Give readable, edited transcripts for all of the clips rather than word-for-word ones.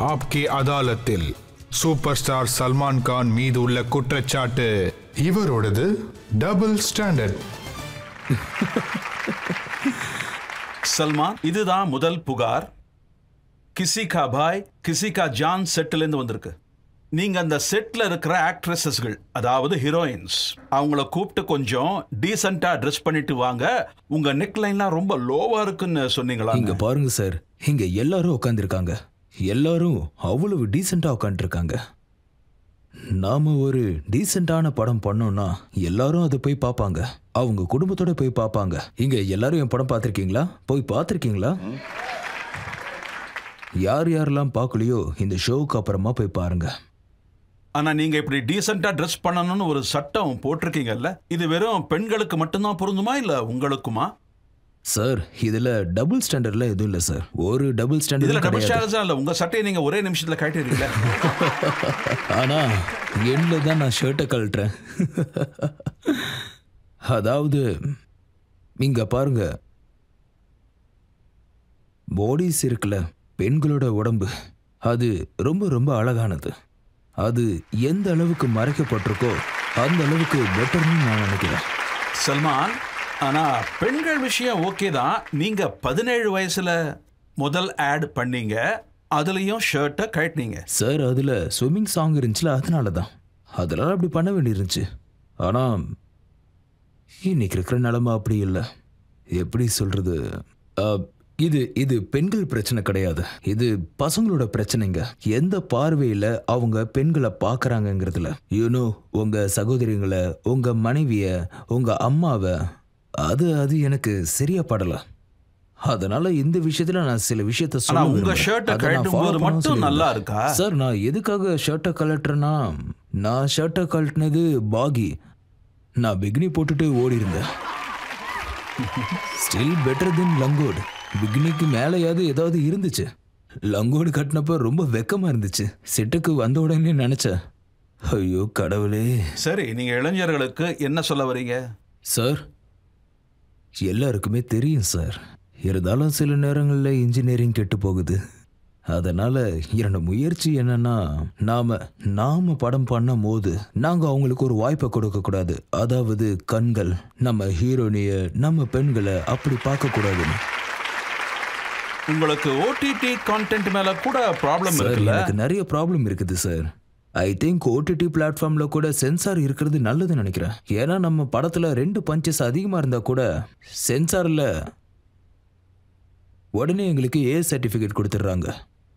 ஆப்கே அதாலத்தில் super star Salman Khan மீது உள்ள குற்றச்சாட்டு இவரோடது டபுள் ஸ்டாண்டர்ட். சல்மான், இதுதான் முதல் புகார். கிசி கா பாய் கிசி கா ஜான் செட்டில் இருந்து வந்திருக்கு. நீங்க அந்த செட்ல இருக்கிற ஆக்ட்ரஸஸ்கள், அதாவது ஹீரோயின்ஸ், அவங்கள கூப்பிட்டு கொஞ்சம் டீசெண்டா ட்ரெஸ் பண்ணிட்டு வாங்க, உங்க நெக் லைன்லாம் ரொம்ப லோவா இருக்குன்னு சொன்னீங்களா? இங்க பாருங்க சார், இங்க எல்லாரும் உட்காந்துருக்காங்க, எல்லாரும் அவ்வளவு டீசெண்டா உட்காந்துருக்காங்க. நாம ஒரு டீசெண்டான படம் பண்ணோம்னா எல்லாரும் அதை போய் பார்ப்பாங்க, அவங்க குடும்பத்தோட போய் பார்ப்பாங்க. இங்க எல்லாரும் என் படம் பார்த்துருக்கீங்களா? போய் பார்த்துருக்கீங்களா? யார் யாரெல்லாம் பார்க்கலையோ இந்த ஷோவுக்கு அப்புறமா போய் பாருங்க. ஆனா நீங்க இப்படி டீசெண்டா ட்ரெஸ் பண்ணணும்னு ஒரு சட்டம் போட்டிருக்கீங்கல்ல, இது வெறும் பெண்களுக்கு மட்டும்தான் பொருந்துமா இல்ல உங்களுக்குமா? சார், இதுல டபுள் ஸ்டாண்டர்ட்ல எதுவும் இல்ல சார். ஒரு டபுள் ஸ்டாண்டர்ட் இதுல டபுள் ஸ்டாண்டர்ட் இல்ல. உங்க சட்டையை நீங்க ஒரே நிமிஷத்துல கழட்டிடுறீங்க. ஆனா எண்ட்ல தான் நான் ஷர்ட்டை கழட்டுறேன். அதாவது இங்க பாருங்க, பாடிஸ் இருக்குல்ல, பெண்களோட உடம்பு அது ரொம்ப ரொம்ப அழகானது. அது எந்த அளவுக்கு மறைக்கப்பட்டிருக்கோ அந்த அளவுக்கு பெட்டர்னு நான் நினைக்கிறேன். சல்மான், ஆனா பெண்கள் விஷயம் ஓகே தான். நீங்க 17 வயசுல முதல் ஆட் பண்ணீங்க, அதுலயும் ஷர்ட்டை கழட்டினீங்க. சார், அதுல ஸ்விம்மிங் சாங் இருந்துச்சுல, அதனால தான் அதெல்லாம் அப்படி பண்ண வேண்டியிருந்துச்சு. ஆனா இன்னைக்கு இருக்கிற நிலைமை அப்படி இல்லை. எப்படி சொல்றது, இது இது பெண்கள் பிரச்சனை கிடையாது, இது பசங்களோட பிரச்சனைங்க. எந்த பார்வையில அவங்க பெண்களை பார்க்கறாங்கங்கிறதுல, யூனோ, உங்க சகோதரிங்களை, உங்க மனைவிய, உங்க அம்மாவை, அது அது எனக்கு சரியா படல. அதனால இந்த விஷயத்துல நான் சில விஷயத்த சொல்ல உங்க ஷர்ட்டை கழட்டும்போது மட்டும் நல்லா இருக்கா சார்? நான் எதுக்காக ஷர்ட்டை கழட்டுறேன்னா, நான் ஷர்ட்டை கழட்டினது பாகி, நான் பிகினி போட்டுட்டு ஓடி இருந்தேன். ஸ்டில் பெட்டர் தென் லங்கோடு. பிகினிக்கு மேலேயாவது ஏதாவது இருந்துச்சு. லங்கோடு கட்டினப்ப ரொம்ப வெக்கமா இருந்துச்சு. செட்டுக்கு வந்த உடனே நினைச்சேன், ஐயோ கடவுளே. சரி, நீங்க இளைஞர்களுக்கு என்ன சொல்ல வரீங்க? சார், எல்லாருக்குமே தெரியும் சார், இருந்தாலும் சில நேரங்களில் இன்ஜினியரிங் கெட்டு போகுது. அதனால என்னோட முயற்சி என்னன்னா, நாம படம் பண்ணும் போது நாங்க அவங்களுக்கு ஒரு வாய்ப்பை கொடுக்க கூடாது. அதாவது கண்கள் நம்ம ஹீரோனிய, நம்ம பெண்களை அப்படி பார்க்க கூடாதுன்னு. உங்களுக்கு ஓடிடி கான்டென்ட் மேல கூட ப்ராப்ளம் இருக்குல்ல? எனக்கு நிறைய ப்ராப்ளம் இருக்குது சார். ஐ திங்க் ஓடிடி பிளாட்ஃபார்ம்ல கூட சென்சார் இருக்கிறது நல்லதுன்னு நினைக்கிறேன். ஏன்னா நம்ம படத்துல 2 பஞ்சஸ் அதிகமா இருந்தா கூட சென்சார்ல உடனே எங்களுக்கு ஏ சர்டிஃபிகேட் கொடுத்துட்றாங்க.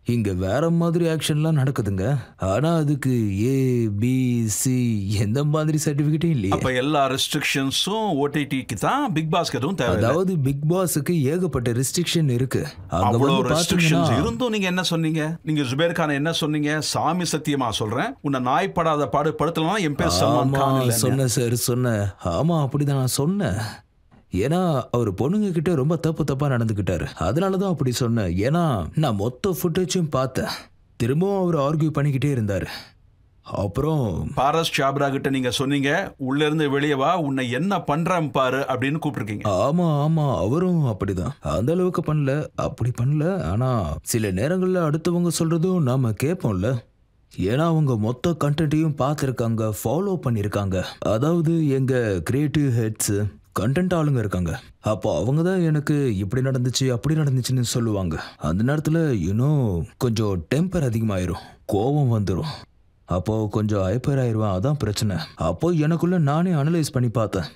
இங்க வேற மாதிரி ஆக்ஷன்லாம் நடக்குதுங்க. ஆனா அதுக்கு ஏ பி சி எந்த மாதிரி சர்டிஃபிகேட்டும் இல்லையே. அப்ப எல்லா ரெஸ்ட்ரிக்ஷன்ஸும் ஓடிடிக்கு தான், பிக் பாஸ்க்கு எதுவும் தேவை? அதாவது பிக் பாஸ்க்கு ஏகப்பட்ட ரெஸ்ட்ரிக்ஷன் இருக்கு. அவ்வளவு ரெஸ்ட்ரிக்ஷன்ஸ் இருந்தும் நீங்க என்ன சொன்னீங்க? நீங்க ஜுபேர் கான் என்ன சொன்னீங்க? சாமி சத்தியமா சொல்றேன், உன்னை நாய் படாத பாடு படுத்தலாம் என் பேர் சல்மான் கான். சொன்ன சார், சொன்ன. ஆமா, அப்படிதான் நான் சொன்னேன். ஏன்னா அவர் பொண்ணுங்க கிட்ட ரொம்ப தப்பா நடந்துக்கிட்டாரு. அதனாலதான் அப்படி சொன்னேன். ஏன்னா நான் மொத்த ஃபுட்டேஜும் பார்த்தேன். திரும்பவும் அவர் ஆர்கியூ பண்ணிக்கிட்டே இருந்தாரு. அப்புறம் பாரஸ் சாப்ரா கிட்ட நீங்க சொன்னீங்க, உள்ள இருந்து வெளியே வா, உன்னை என்ன பண்றான் பாரு அப்படின்னு கூப்பிட்டுருக்கீங்க. ஆமா, அவரும் அப்படிதான். அந்த அளவுக்கு பண்ணல, அப்படி பண்ணல. ஆனா சில நேரங்கள்ல அடுத்தவங்க சொல்றதும் நாம கேட்போம்ல. ஏன்னா அவங்க மொத்த கண்டென்ட்டையும் பார்த்துருக்காங்க, ஃபாலோ பண்ணியிருக்காங்க. அதாவது எங்க கிரியேட்டிவ் ஹெட்ஸ், கண்டென்ட் ஆளுங்க இருக்காங்க. அப்போ அவங்க தான் எனக்கு இப்படி நடந்துச்சு அப்படி நடந்துச்சுன்னு சொல்லுவாங்க. அந்த நேரத்தில் இன்னும் கொஞ்சம் டெம்பர் அதிகமாயிரும், கோபம் வந்துடும். அப்போ கொஞ்சம் ஹைப்பர் ஆயிடுவேன். அதான் பிரச்சனை. அப்போ எனக்குள்ள நானே அனலைஸ் பண்ணி பார்த்தேன்,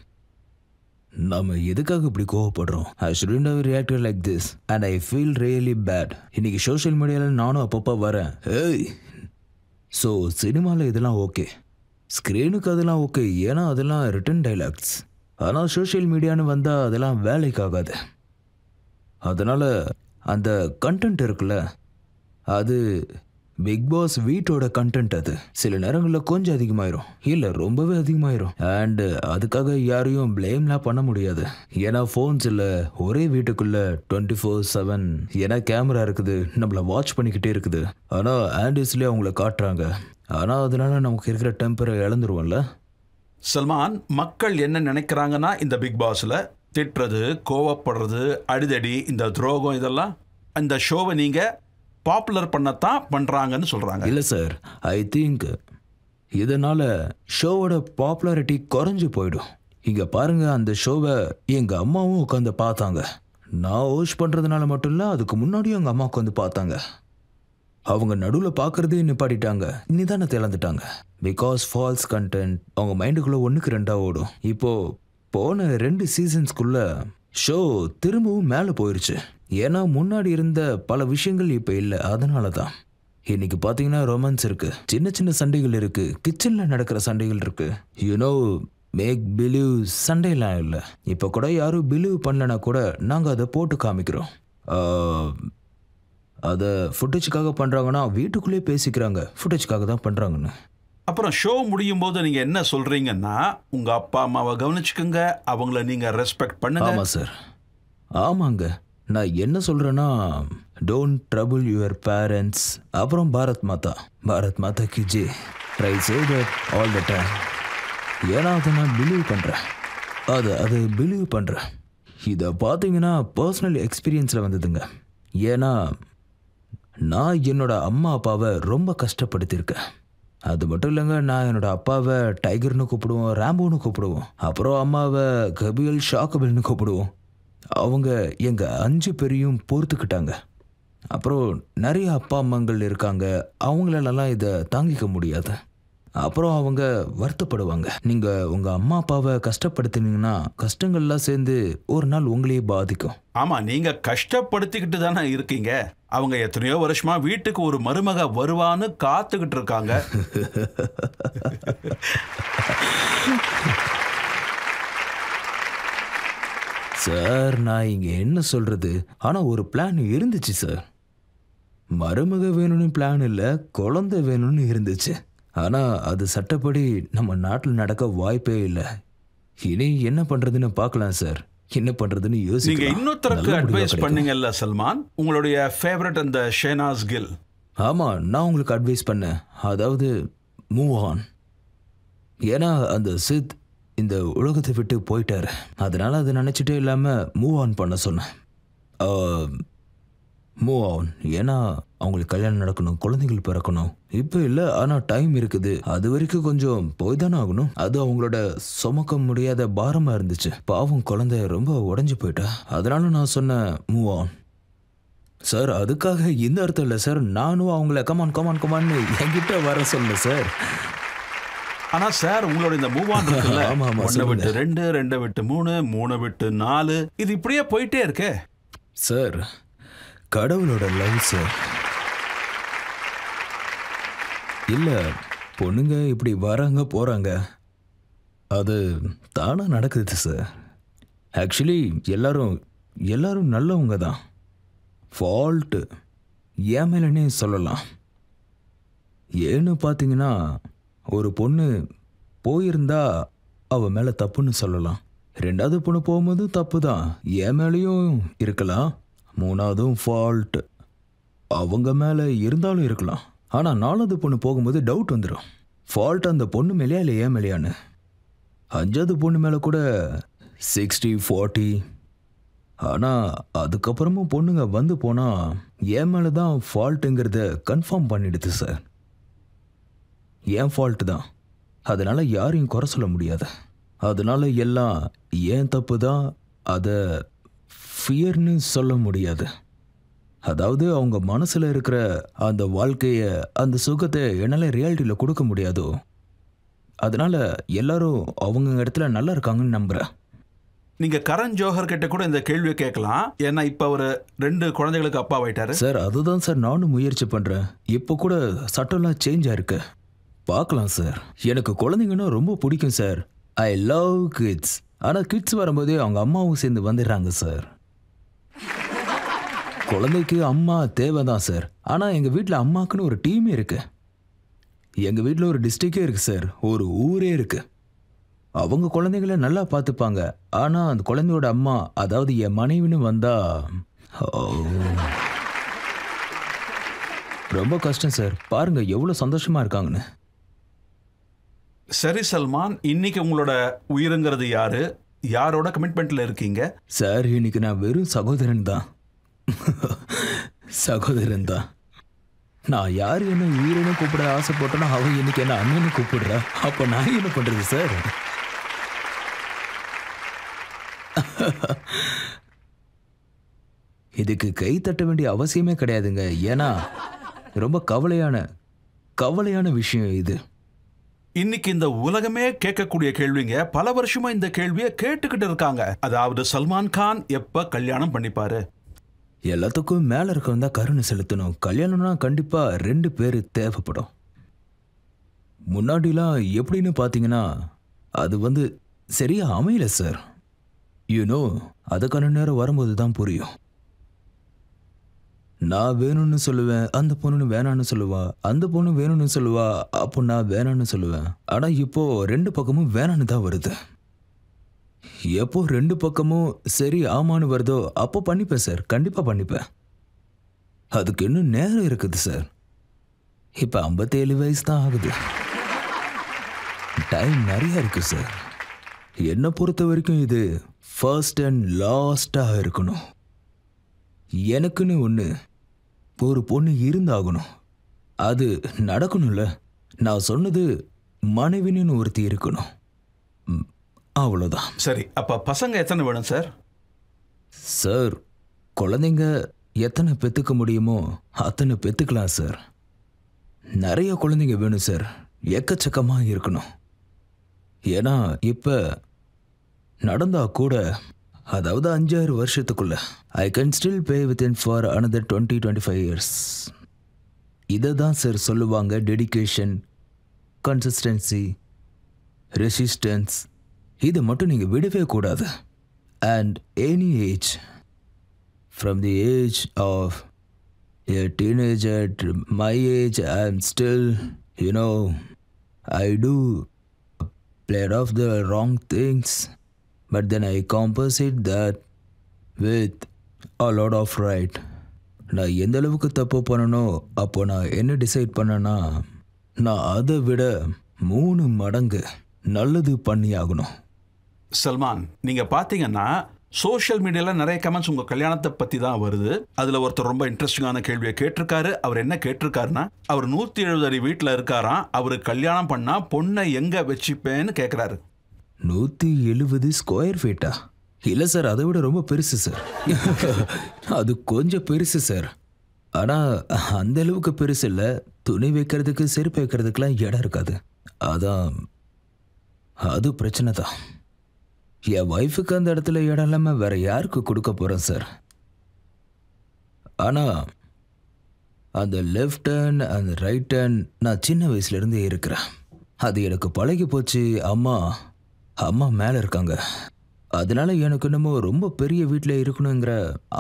நம்ம எதுக்காக இப்படி கோவப்படுறோம்? I shouldn't have reacted like this and I feel really bad. இன்னைக்கு சோஷியல் மீடியாவில் நானும் அப்பப்போ வரேன். ஏய், ஸோ சினிமாவில் இதெல்லாம் ஓகே, ஸ்க்ரீனுக்கு அதெல்லாம் ஓகே, ஏன்னா அதெல்லாம் ரிட்டன் டைலாக்ஸ். ஆனால் சோஷியல் மீடியான்னு வந்தால் அதெல்லாம் வேலைக்காகாது. அதனால் அந்த கண்டென்ட் இருக்குல்ல, அது பிக் பாஸ் வீட்டோட கண்டென்ட். அது சில நேரங்களில் கொஞ்சம் அதிகமாயிரும், இல்லை ரொம்பவே அதிகமாயிரும். அண்டு அதுக்காக யாரையும் பிளேம்லாம் பண்ண முடியாது. ஏன்னா ஃபோன்ஸ் இல்லை, ஒரே வீட்டுக்குள்ள 24/7 ஏன்னா கேமரா இருக்குது, நம்மளை வாட்ச் பண்ணிக்கிட்டே இருக்குது. ஆனால் ஆண்டிஸ்லேயே அவங்கள காட்டுறாங்க. ஆனால் அதனால நமக்கு இருக்கிற டெம்பரை இழந்துருவோம்ல. சல்மான், மக்கள் என்ன நினைக்கிறாங்கன்னா, இந்த பிக் பாஸ்ல திட்டுறது, கோவப்படுறது, அடிதடி, இந்த துரோகம், இதெல்லாம் இந்த ஷோவை நீங்க பாப்புலர் பண்ணத்தான் பண்றாங்கன்னு சொல்றாங்க. இல்லை சார், ஐ திங்க் இதனால ஷோவோட பாப்புலாரிட்டி குறைஞ்சு போயிடும். இங்க பாருங்க, அந்த ஷோவை எங்க அம்மாவும் உட்காந்து பார்த்தாங்க. நான் ஹோஸ்ட் பண்றதுனால மட்டும் இல்லை, அதுக்கு முன்னாடியும் எங்க அம்மா உட்காந்து பார்த்தாங்க. அவங்க நடுவில் பார்க்கறதே நிப்பாட்டிட்டாங்க, நிதானத்தை இழந்துட்டாங்க. பிகாஸ் ஃபால்ஸ் கண்டென்ட் அவங்க மைண்டுக்குள்ள 1க்கு 2 ஓடும். இப்போ போன 2 சீசன்ஸ்குள்ள ஷோ திரும்பவும் மேலே போயிருச்சு. ஏன்னா முன்னாடி இருந்த பல விஷயங்கள் இப்போ இல்லை. அதனால தான் இன்னைக்கு பார்த்தீங்கன்னா ரொமான்ஸ் இருக்கு, சின்ன சின்ன சண்டைகள் இருக்கு, கிச்சனில் நடக்கிற சண்டைகள் இருக்கு. யூனோ மேக் பிலீவ் சண்டைலாம் இல்லை. இப்போ கூட யாரும் பிலீவ் பண்ணலனா கூட நாங்கள் அதை போட்டு காமிக்கிறோம். அதை ஃபுட்டேஜுக்காக பண்ணுறாங்கன்னா வீட்டுக்குள்ளேயே பேசிக்கிறாங்க, ஃபுட்டேஜுக்காக தான் பண்ணுறாங்கன்னு. அப்புறம் ஷோ முடியும் போது நீங்க என்ன சொல்றீங்கன்னா, உங்க அப்பா அம்மாவை கவனிச்சுக்கோங்க, அவங்கள நீங்க ரெஸ்பெக்ட் பண்ணுங்க. ஆமாம் சார், ஆமாங்க. நான் என்ன சொல்கிறேன்னா, டோன்ட் ட்ரபிள் யுவர் பேரண்ட்ஸ். அப்புறம் பாரத் மாதா கி J. Try say that all the time. ஏன்னா அதை நான் பிலீவ் பண்ணுறேன், அது பிலீவ் பண்ணுறேன். இதை பார்த்தீங்கன்னா பர்சனல் எக்ஸ்பீரியன்ஸில் வந்ததுங்க. ஏன்னா நான் என்னோட அம்மா அப்பாவை ரொம்ப கஷ்டப்படுத்தியிருக்கேன். அது மட்டும் இல்லைங்க, நான் என்னோட அப்பாவை டைகர்னு கூப்பிடுவோம், ரேம்போன்னு கூப்பிடுவோம். அப்புறம் அம்மாவை கபில் ஷாக்கபில்னு கூப்பிடுவோம். அவங்க எங்கள் 5 பேரையும் பொறுத்துக்கிட்டாங்க. அப்புறம் நிறைய அப்பா அம்மாங்கள் இருக்காங்க, அவங்களாலலாம் இதை தாங்கிக்க முடியாது. அப்புறம் அவங்க வருத்தப்படுவாங்க. நீங்கள் உங்கள் அம்மா அப்பாவை கஷ்டப்படுத்தினீங்கன்னா கஷ்டங்கள்லாம் சேர்ந்து ஒரு நாள் உங்களையே பாதிக்கும். ஆமாம், நீங்கள் கஷ்டப்படுத்திக்கிட்டு தானே இருக்கீங்க. அவங்க எத்தனையோ வருஷமா வீட்டுக்கு ஒரு மருமக வருவான்னு காத்துக்கிட்டு இருக்காங்க. சார், நான் இங்கே என்ன சொல்கிறது, ஆனால் ஒரு பிளான் இருந்துச்சு சார். மருமக வேணும்னு பிளான் இல்லை, குழந்தை வேணும்னு இருந்துச்சு. ஆனால் அது சட்டப்படி நம்ம நாட்டில் நடக்க வாய்ப்பே இல்லை. இனி என்ன பண்ணுறதுன்னு பார்க்கலாம் சார், என்ன பண்ணுறதுன்னு யோசிக்க. நீங்கள் இன்னொருத்தருக்கு அட்வைஸ் பண்ணீங்கல்ல சல்மான், உங்களுடைய ஃபேவரட் அந்த ஷெனாஸ் கில். ஆமாம், நான் உங்களுக்கு அட்வைஸ் பண்ணேன், அதாவது மூவ் ஆன். ஏன்னா அந்த சித் இந்த உலகத்தை விட்டு போயிட்டார். அதனால் அதை நினச்சிட்டே இல்லாமல் மூவ் ஆன் பண்ண சொன்னேன். Move on. ஏன்னா அவங்களுக்கு கல்யாணம் நடக்கணும், குழந்தைகள் பிறக்கணும். இப்போ இல்லை, ஆனால் டைம் இருக்குது. அது வரைக்கும் கொஞ்சம் போய் தானே ஆகணும். அது அவங்களோட சுமக்க முடியாத பாரமாக இருந்துச்சு. பாவம் குழந்தை ரொம்ப உடஞ்சி போயிட்டா. அதனால நான் சொன்னேன் மூவ் ஆன். சார், அதுக்காக இந்த அர்த்தம் இல்லை சார், நானும் அவங்கள கமான்னு என்கிட்ட வர சொல்ல சார். ஆனால் சார், உங்களோட இந்த மூவ் ஆன் இருக்குல்ல, 1 விட்டு 2, 2 விட்டு 3, 3 விட்டு 4, இது இப்படியே போயிட்டே இருக்கே சார். கடவுளோட லவ் சார். இல்லை, பொண்ணுங்க இப்படி வராங்க போகிறாங்க, அது தானாக நடக்குது சார். ஆக்சுவலி எல்லாரும் நல்லவங்க தான். ஃபால்ட்டு ஏன் மேலேனே சொல்லலாம். ஏன்னு பார்த்தீங்கன்னா, ஒரு பொண்ணு போயிருந்தா அவள் மேலே தப்புன்னு சொல்லலாம். 2வது பொண்ணு போகும்போது தப்பு தான், என் மேலேயும் இருக்கலாம். 3வதும் ஃபால்ட் அவங்க மேலே இருந்தாலும் இருக்கலாம். ஆனால் 4வது பொண்ணு போகும்போது டவுட் வந்துடும், ஃபால்ட் அந்த பொண்ணு மேலேயா இல்லை ஏன் மேலேயான்னு. 5வது பொண்ணு மேலே கூட 60-40. ஆனால் அதுக்கப்புறமும் பொண்ணுங்க வந்து போனால் என் மேலே தான் ஃபால்ட்டுங்கிறத கன்ஃபார்ம் பண்ணிடுது சார். ஏன் ஃபால்ட்டு தான், அதனால் யாரையும் குறை சொல்ல முடியாது. அதனால் எல்லாம் ஏன் தப்பு தான், அதை ஃபியர்னு சொல்ல முடியாது. அதாவது அவங்க மனசில் இருக்கிற அந்த வாழ்க்கையை, அந்த சுகத்தை என்னால் ரியாலிட்டியில் கொடுக்க முடியாதோ, அதனால் எல்லாரும் அவங்க இடத்துல நல்லா இருக்காங்கன்னு நம்புகிறேன். நீங்கள் கரண் ஜோஹர் கிட்ட கூட இந்த கேள்வியை கேட்கலாம். ஏன்னா இப்போ அவர் 2 குழந்தைகளுக்கு அப்பா ஆயிட்டாரு சார். அதுதான் சார் நானும் முயற்சி பண்ணுறேன். இப்போ கூட சட்டம்லாம் சேஞ்ச் ஆயிருக்கு, பார்க்கலாம் சார். எனக்கு குழந்தைங்கன்னா ரொம்ப பிடிக்கும் சார். I love kids. ஆனால் கிட்ஸ் வரும்போதே அவங்க அம்மாவும் சேர்ந்து வந்துடுறாங்க சார். குழந்தைக்கு அம்மா தேவை தான் சார். ஆனால் எங்கள் வீட்டில் அம்மாக்குன்னு ஒரு டீமே இருக்கு. எங்கள் வீட்டில் ஒரு டிஸ்ட்ரிக்டே இருக்குது சார், ஒரு ஊரே இருக்குது. அவங்க குழந்தைங்கள நல்லா பார்த்துப்பாங்க. ஆனால் அந்த குழந்தையோட அம்மா, அதாவது என் மனைவின்னு வந்தா ரொம்ப கஷ்டம் சார். பாருங்க எவ்வளோ சந்தோஷமா இருக்காங்கன்னு. சரி சல்மான், இன்னைக்கு உங்களோட உயிருங்கிறது யாரு, யாரோட கமிட்மெண்ட்ல இருக்கீங்க? சார், இன்னைக்கு நான் வெறும் சகோதரன் தான். சகோதரன் தான். நான் யார் என்ன உயிரினும் கூப்பிட ஆசைப்பட்டனோ அவ இன்னைக்கு என்ன அண்ணன்னு கூப்பிடுறா. அப்ப நான் என்ன பண்றது சார்? இதுக்கு கை தட்ட வேண்டிய அவசியமே கிடையாதுங்க. ஏன்னா ரொம்ப கவலையான விஷயம் இது. இன்னைக்கு இந்த உலகமே கேட்கக்கூடிய கேள்விங்க. பல வருஷமா இந்த கேள்வியை கேட்டுக்கிட்டு இருக்காங்க. அதாவது சல்மான் கான் எப்ப கல்யாணம் பண்ணிப்பாரு? எல்லாத்துக்கும் மேல இருக்கவன் தான் கருணை செலுத்தணும். கல்யாணம்னா கண்டிப்பா 2 பேர் தேவைப்படும். முன்னாடிலாம் எப்படின்னு பாத்தீங்கன்னா அது சரியா அமையல சார். அதுக்கான நேரம் வரும்போது தான் புரியும். நான் வேணும்னு சொல்லுவேன், அந்த பொண்ணு வேணான்னு சொல்லுவா, அந்த பொண்ணு வேணும்னு சொல்லுவா, அப்போ நான் வேணான்னு சொல்லுவேன். ஆனா இப்போ 2 பக்கமும் வேணான்னு தான் வருது. எப்போ 2 பக்கமும் சரி ஆமான்னு வருதோ அப்போ பண்ணிப்பேன் சார். கண்டிப்பா பண்ணிப்பேன். அதுக்கு இன்னும் நேரம் இருக்குது சார். இப்ப 57 வயசு தான் ஆகுது. டைம் நிறைய இருக்கு சார். என்னை பொறுத்த வரைக்கும் இது ஃபர்ஸ்ட் அண்ட் லாஸ்டா இருக்கணும். எனக்குன்னு ஒரு பொண்ணு இருந்தாகணும். அது நடக்கணும்ல. நான் சொன்னது மனைவின்னு ஒருத்தி இருக்கணும். அவ்வளோதான். சரி, அப்ப பசங்க எத்தனை வேணும் சார்? சார், குழந்தைங்க எத்தனை பெற்றுக்க முடியுமோ அத்தனை பெற்றுக்கலாம் சார். நிறைய குழந்தைங்க வேணும் சார். எக்கச்சக்கமாக இருக்கணும். ஏன்னா இப்போ நடந்தா கூட, அதாவது 5-6 வருஷத்துக்குள்ள I can still pay within for another 20-25 years. இதை தான் சார் சொல்லுவாங்க டெடிகேஷன், கன்சிஸ்டன்சி, ரெசிஸ்டன்ஸ். இதை மட்டும் நீங்கள் விடவே கூடாது. And any age, from the age of a teenager to my age, I'm still, I do played off the wrong things, but then I compensate that with a lot of right. நான் எந்த அளவுக்கு தப்பு பண்ணணும், அப்போ நான் என்ன decide பண்ணேன்னா, நான் அதை விட 3 மடங்கு நல்லது பண்ணி ஆகணும். சல்மான், நீங்க பாத்தீங்கன்னா சோஷியல் மீடியால நிறைய கமெண்ட்ஸ் உங்க கல்யாணத்தை பத்தி தான் வருது. அதுல ஒருத்தர் ரொம்ப இன்ட்ரெஸ்டிங்கான கேள்வியை கேட்டிருக்காரு. அவர் என்ன கேட்டிருக்காருன்னா, அவர் 170 அடி வீட்டில் இருக்காராம். அவரு கல்யாணம் பண்ணா பொண்ணை எங்க வச்சுப்பேன்னு கேட்கிறாரு. 170 ஸ்கொயர் ஃபீட்டா? இல்லை சார், அதை விட ரொம்ப பெருசு சார். அது கொஞ்சம் பெருசு சார். ஆனால் அந்த அளவுக்கு பெருசு இல்லை. துணி வைக்கிறதுக்கு செருப்பு வைக்கிறதுக்கெலாம் இடம் இருக்காது. அதான் அது பிரச்சனை தான். என் ஒய்ஃபுக்கு அந்த இடத்துல இடம் இல்லாமல் வேற யாருக்கு கொடுக்க போகிறேன் சார். ஆனால் அந்த லெஃப்ட் ஹேண்ட் அந்த ரைட் ஹேண்ட் நான் சின்ன வயசுலேருந்தே இருக்கிறேன். அது எனக்கு பழகி போச்சு. அம்மா மேலே இருக்காங்க. அதனால எனக்கு என்னமோ ரொம்ப பெரிய வீட்டில் இருக்கணுங்கிற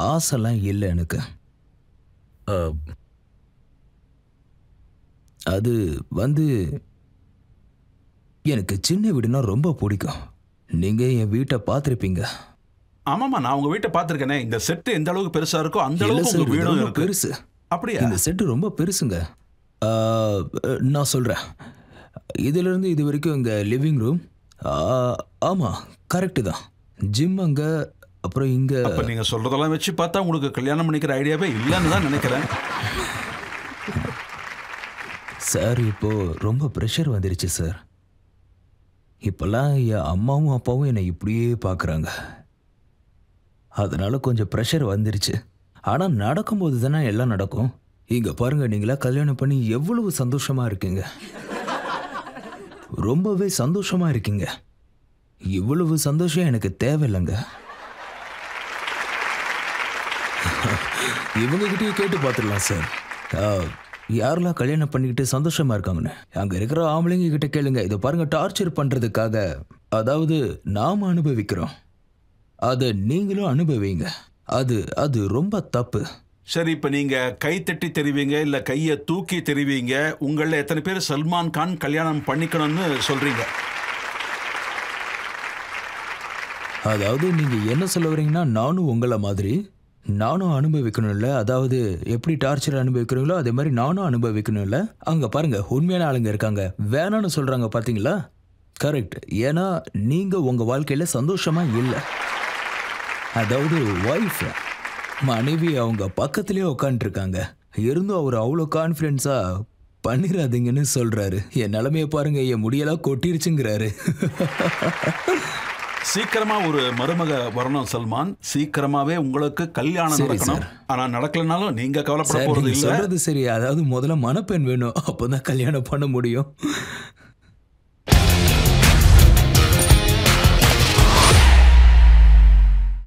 ஆசைலாம் இல்லை எனக்கு. அது எனக்கு சின்ன வீடுனா ரொம்ப பிடிக்கும். நீங்க என் வீட்டை பார்த்துருப்பீங்க. ஆமாமா, நான் உங்க வீட்டை பார்த்துருக்கேனே. இந்த செட்டு எந்த அளவுக்கு பெருசா இருக்கோ அந்த அளவுக்கு உங்க வீடும் இருக்கு. பெருசு. அப்படியா? இந்த செட்டு ரொம்ப பெருசுங்க. நான் சொல்றேன், இதுல இருந்து இது வரைக்கும் இங்க லிவிங் ரூம். ஆமா, கரெக்டு தான். ஜிம் அங்க, அப்புறம் இங்க. அப்ப நீங்க சொல்றதெல்லாம் வச்சு பார்த்தா உங்களுக்கு கல்யாணம் பண்ணிக்கிற ஐடியாவே இல்லைன்னு தான் நினைக்கிறேன். சார், இப்போ ரொம்ப ப்ரெஷர் வந்துருச்சு சார். இப்போல்லாம் என் அம்மாவும் அப்பாவும் என்னை இப்படியே பார்க்குறாங்க. அதனால கொஞ்சம் ப்ரெஷர் வந்துருச்சு. ஆனால் நடக்கும்போது தானே எல்லாம் நடக்கும். இங்கே பாருங்க, நீங்களா கல்யாணம் பண்ணி எவ்வளவு சந்தோஷமா இருக்கீங்க. ரொம்பவே சந்தோஷமா இருக்கீங்க. இவ்வளவு சந்தோஷம் எனக்கு தேவையில்லைங்க. இவங்ககிட்டயே கேட்டு பார்த்துடலாம் சார். யாரெல்லாம் கல்யாணம் பண்ணிக்கிட்டு சந்தோஷமா இருக்காங்கன்னு அங்க இருக்கிற ஆம்பளைங்க கிட்ட கேளுங்க. இதை பாருங்க, டார்ச்சர் பண்றதுக்காக, அதாவது நாம அனுபவிக்கிறோம், அதை நீங்களும் அனுபவிங்க. அது ரொம்ப தப்பு. சரி, இப்ப நீங்க கை தட்டி தெரிவிங்க இல்ல கையை தூக்கி தெரிவிங்க, உங்கள எத்தனை பேர் சல்மான் கான் கல்யாணம் பண்ணிக்கணும்னு சொல்றீங்க? அதாவது நீங்க என்ன சொல்ல வரீங்கன்னா, நானும் உங்களை மாதிரி நானும் அனுபவிக்கணும்ல. அதாவது எப்படி டார்ச்சர் அனுபவிக்கிறீங்களோ அதே மாதிரி நானும் அனுபவிக்கணும்ல. அங்க பாருங்க, உண்மையான ஆளுங்க இருக்காங்க. வேணான்னு சொல்றாங்க, பாத்தீங்களா? கரெக்ட். ஏன்னா நீங்க உங்க வாழ்க்கையில சந்தோஷமா இல்லை. அதாவது ஒய்ஃப், மனைவி அவங்க பக்கத்திலேயே உட்காந்துருக்காங்க. இருந்தும் அவர் அவ்வளோ கான்ஃபிடென்ஸா பண்ணிடாதீங்கன்னு சொல்றாரு. என் நிலைமையை பாருங்க, என் முடியெல்லாம் கொட்டிருச்சுங்கிறாரு. சீக்கிரமா ஒரு மருமக வரணும் சல்மான். சீக்கிரமாவே உங்களுக்கு கல்யாணம் சரி, நடக்கணும். சார். ஆனா நடக்கலனாலும் நீங்க கவலைப்பட சார், போறது நீங்க இல்ல. சொல்றது சரி. அதாவது முதல்ல மணப்பெண் வேணும், அப்பதான் கல்யாணம் பண்ண முடியும்.